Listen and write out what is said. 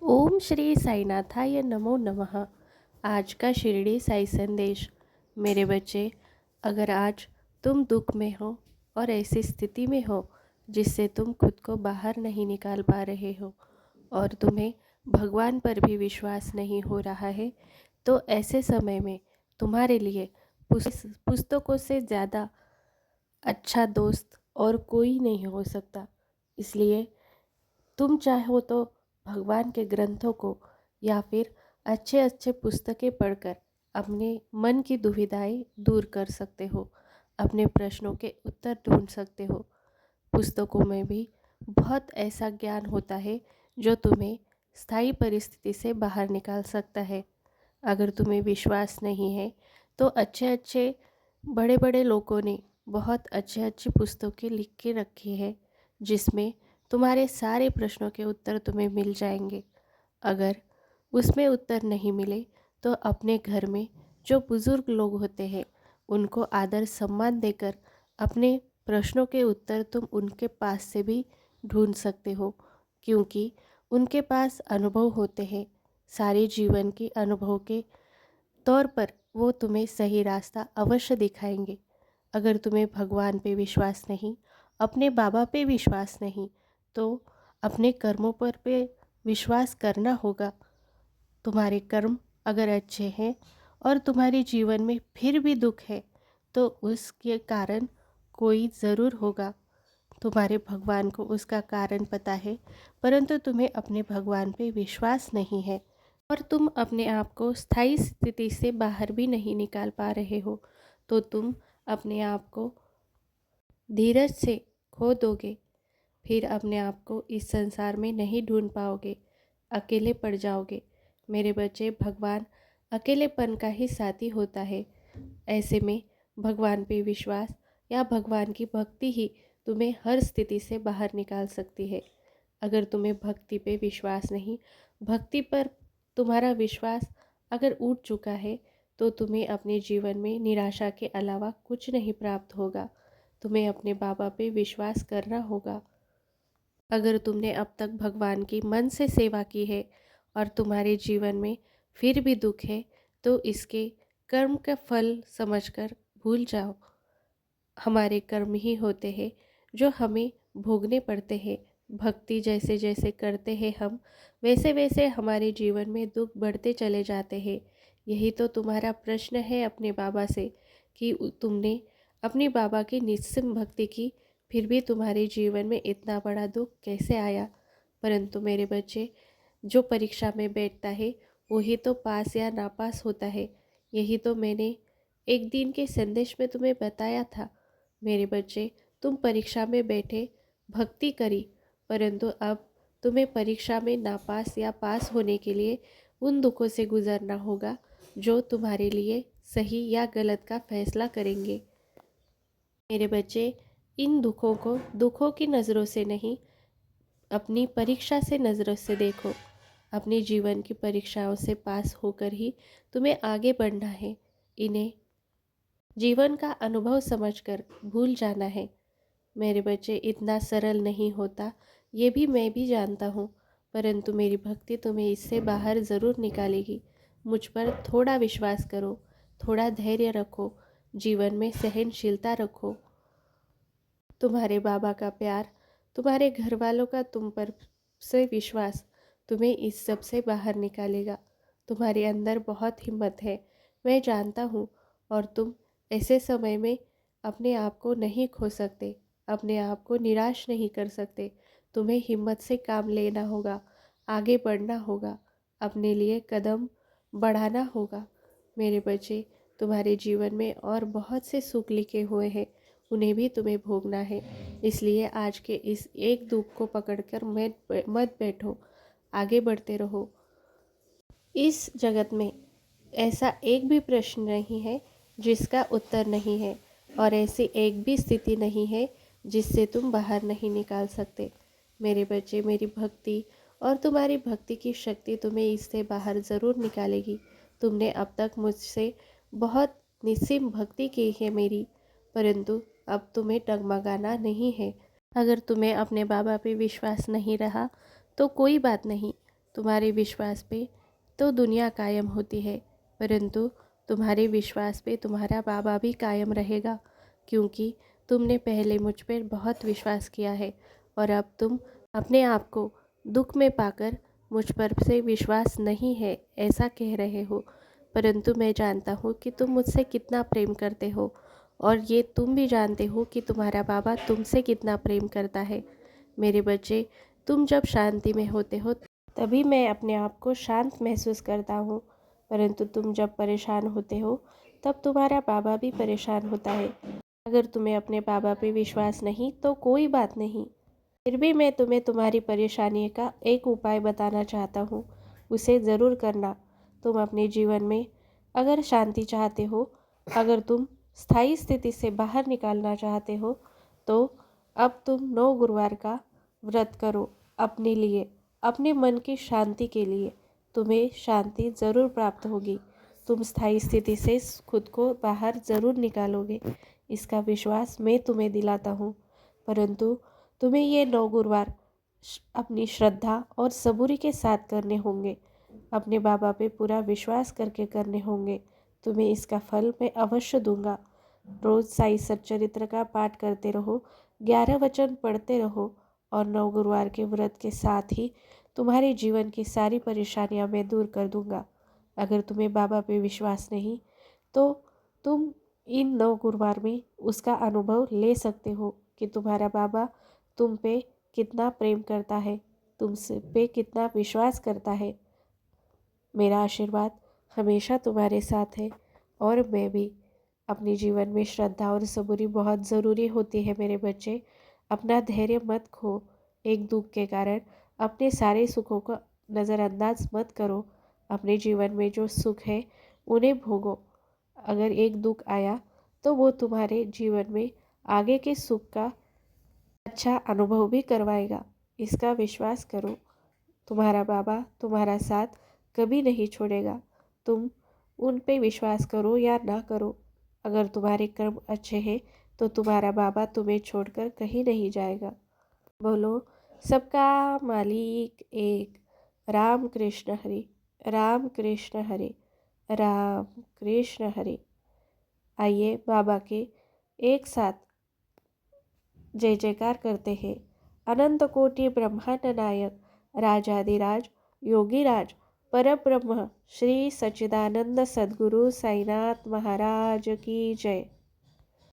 ओम श्री साईनाथाय नमो नमः। आज का शिरडी साई संदेश। मेरे बच्चे, अगर आज तुम दुख में हो और ऐसी स्थिति में हो जिससे तुम खुद को बाहर नहीं निकाल पा रहे हो और तुम्हें भगवान पर भी विश्वास नहीं हो रहा है, तो ऐसे समय में तुम्हारे लिए पुस्तकों से ज़्यादा अच्छा दोस्त और कोई नहीं हो सकता। इसलिए तुम चाहो तो भगवान के ग्रंथों को या फिर अच्छे अच्छे पुस्तकें पढ़कर अपने मन की दुविधाएं दूर कर सकते हो, अपने प्रश्नों के उत्तर ढूंढ सकते हो। पुस्तकों में भी बहुत ऐसा ज्ञान होता है जो तुम्हें स्थायी परिस्थिति से बाहर निकाल सकता है। अगर तुम्हें विश्वास नहीं है तो अच्छे अच्छे बड़े बड़े लोगों ने बहुत अच्छे अच्छी पुस्तकें लिख के रखी है जिसमें तुम्हारे सारे प्रश्नों के उत्तर तुम्हें मिल जाएंगे। अगर उसमें उत्तर नहीं मिले तो अपने घर में जो बुज़ुर्ग लोग होते हैं उनको आदर सम्मान देकर अपने प्रश्नों के उत्तर तुम उनके पास से भी ढूंढ सकते हो, क्योंकि उनके पास अनुभव होते हैं। सारे जीवन के अनुभव के तौर पर वो तुम्हें सही रास्ता अवश्य दिखाएंगे। अगर तुम्हें भगवान पे विश्वास नहीं, अपने बाबा पे विश्वास नहीं, तो अपने कर्मों पर पे विश्वास करना होगा। तुम्हारे कर्म अगर अच्छे हैं और तुम्हारे जीवन में फिर भी दुख है तो उसके कारण कोई ज़रूर होगा। तुम्हारे भगवान को उसका कारण पता है, परंतु तुम्हें अपने भगवान पे विश्वास नहीं है और तुम अपने आप को स्थायी स्थिति से बाहर भी नहीं निकाल पा रहे हो, तो तुम अपने आप को धीरज से खो दोगे। फिर अपने आप को इस संसार में नहीं ढूंढ पाओगे, अकेले पड़ जाओगे। मेरे बच्चे, भगवान अकेलेपन का ही साथी होता है। ऐसे में भगवान पे विश्वास या भगवान की भक्ति ही तुम्हें हर स्थिति से बाहर निकाल सकती है। अगर तुम्हें भक्ति पे विश्वास नहीं, भक्ति पर तुम्हारा विश्वास अगर उठ चुका है, तो तुम्हें अपने जीवन में निराशा के अलावा कुछ नहीं प्राप्त होगा। तुम्हें अपने बाबा पे विश्वास करना होगा। अगर तुमने अब तक भगवान की मन से सेवा की है और तुम्हारे जीवन में फिर भी दुख है, तो इसके कर्म का फल समझकर भूल जाओ। हमारे कर्म ही होते हैं जो हमें भोगने पड़ते हैं। भक्ति जैसे जैसे करते हैं हम, वैसे वैसे हमारे जीवन में दुख बढ़ते चले जाते हैं। यही तो तुम्हारा प्रश्न है अपने बाबा से कि तुमने अपनी बाबा की निस्सिम भक्ति की, फिर भी तुम्हारे जीवन में इतना बड़ा दुख कैसे आया। परंतु मेरे बच्चे, जो परीक्षा में बैठता है वही तो पास या नापास होता है। यही तो मैंने एक दिन के संदेश में तुम्हें बताया था। मेरे बच्चे, तुम परीक्षा में बैठे, भक्ति करी, परंतु अब तुम्हें परीक्षा में नापास या पास होने के लिए उन दुखों से गुजरना होगा जो तुम्हारे लिए सही या गलत का फैसला करेंगे। मेरे बच्चे, इन दुखों को दुखों की नज़रों से नहीं, अपनी परीक्षा से नज़रों से देखो। अपने जीवन की परीक्षाओं से पास होकर ही तुम्हें आगे बढ़ना है। इन्हें जीवन का अनुभव समझकर भूल जाना है। मेरे बच्चे, इतना सरल नहीं होता, ये भी मैं भी जानता हूँ, परंतु मेरी भक्ति तुम्हें इससे बाहर ज़रूर निकालेगी। मुझ पर थोड़ा विश्वास करो, थोड़ा धैर्य रखो, जीवन में सहनशीलता रखो। तुम्हारे बाबा का प्यार, तुम्हारे घर वालों का तुम पर से विश्वास तुम्हें इस सब से बाहर निकालेगा। तुम्हारे अंदर बहुत हिम्मत है, मैं जानता हूँ, और तुम ऐसे समय में अपने आप को नहीं खो सकते, अपने आप को निराश नहीं कर सकते। तुम्हें हिम्मत से काम लेना होगा, आगे बढ़ना होगा, अपने लिए कदम बढ़ाना होगा। मेरे बच्चे, तुम्हारे जीवन में और बहुत से सुख लिखे हुए हैं, उन्हें भी तुम्हें भोगना है। इसलिए आज के इस एक दुख को पकड़कर मत बैठो, आगे बढ़ते रहो। इस जगत में ऐसा एक भी प्रश्न नहीं है जिसका उत्तर नहीं है, और ऐसी एक भी स्थिति नहीं है जिससे तुम बाहर नहीं निकाल सकते। मेरे बच्चे, मेरी भक्ति और तुम्हारी भक्ति की शक्ति तुम्हें इससे बाहर ज़रूर निकालेगी। तुमने अब तक मुझसे बहुत निस्सीम भक्ति की है मेरी, परंतु अब तुम्हें डगमगाना नहीं है। अगर तुम्हें अपने बाबा पे विश्वास नहीं रहा तो कोई बात नहीं, तुम्हारे विश्वास पे तो दुनिया कायम होती है, परंतु तुम्हारे विश्वास पे तुम्हारा बाबा भी कायम रहेगा, क्योंकि तुमने पहले मुझ पर बहुत विश्वास किया है और अब तुम अपने आप को दुख में पाकर मुझ पर से विश्वास नहीं है ऐसा कह रहे हो। परंतु मैं जानता हूँ कि तुम मुझसे कितना प्रेम करते हो, और ये तुम भी जानते हो कि तुम्हारा बाबा तुमसे कितना प्रेम करता है। मेरे बच्चे, तुम जब शांति में होते हो तभी मैं अपने आप को शांत महसूस करता हूँ, परंतु तुम जब परेशान होते हो तब तुम्हारा बाबा भी परेशान होता है। अगर तुम्हें अपने बाबा पे विश्वास नहीं तो कोई बात नहीं, फिर भी मैं तुम्हें तुम्हारी परेशानी का एक उपाय बताना चाहता हूँ, उसे ज़रूर करना। तुम अपने जीवन में अगर शांति चाहते हो, अगर तुम स्थायी स्थिति से बाहर निकालना चाहते हो, तो अब तुम 9 गुरुवार का व्रत करो अपने लिए, अपने मन की शांति के लिए। तुम्हें शांति ज़रूर प्राप्त होगी, तुम स्थायी स्थिति से खुद को बाहर ज़रूर निकालोगे, इसका विश्वास मैं तुम्हें दिलाता हूँ। परंतु तुम्हें ये 9 गुरुवार अपनी श्रद्धा और सबूरी के साथ करने होंगे, अपने बाबा पे पूरा विश्वास करके करने होंगे। तुम्हें इसका फल मैं अवश्य दूंगा। रोज़ साई सच्चरित्र का पाठ करते रहो, 11 वचन पढ़ते रहो, और 9 गुरुवार के व्रत के साथ ही तुम्हारे जीवन की सारी परेशानियां मैं दूर कर दूंगा। अगर तुम्हें बाबा पे विश्वास नहीं तो तुम इन 9 गुरुवार में उसका अनुभव ले सकते हो कि तुम्हारा बाबा तुम पे कितना प्रेम करता है, तुमसे पे कितना विश्वास करता है। मेरा आशीर्वाद हमेशा तुम्हारे साथ है, और मैं भी। अपने जीवन में श्रद्धा और सबूरी बहुत ज़रूरी होती है मेरे बच्चे। अपना धैर्य मत खो, एक दुख के कारण अपने सारे सुखों को नज़रअंदाज मत करो। अपने जीवन में जो सुख है उन्हें भोगो। अगर एक दुख आया तो वो तुम्हारे जीवन में आगे के सुख का अच्छा अनुभव भी करवाएगा, इसका विश्वास करो। तुम्हारा बाबा तुम्हारा साथ कभी नहीं छोड़ेगा। तुम उन पे विश्वास करो या ना करो, अगर तुम्हारे कर्म अच्छे हैं तो तुम्हारा बाबा तुम्हें छोड़कर कहीं नहीं जाएगा। बोलो, सबका मालिक एक। राम कृष्ण हरि, राम कृष्ण हरि, राम कृष्ण हरि। आइए बाबा के एक साथ जय जयकार करते हैं। अनंत कोटि ब्रह्मांड नायक, राजाधिराज, योगीराज, परब्रह्म श्री सच्चिदानंद सद्गुरु साईनाथ महाराज की जय।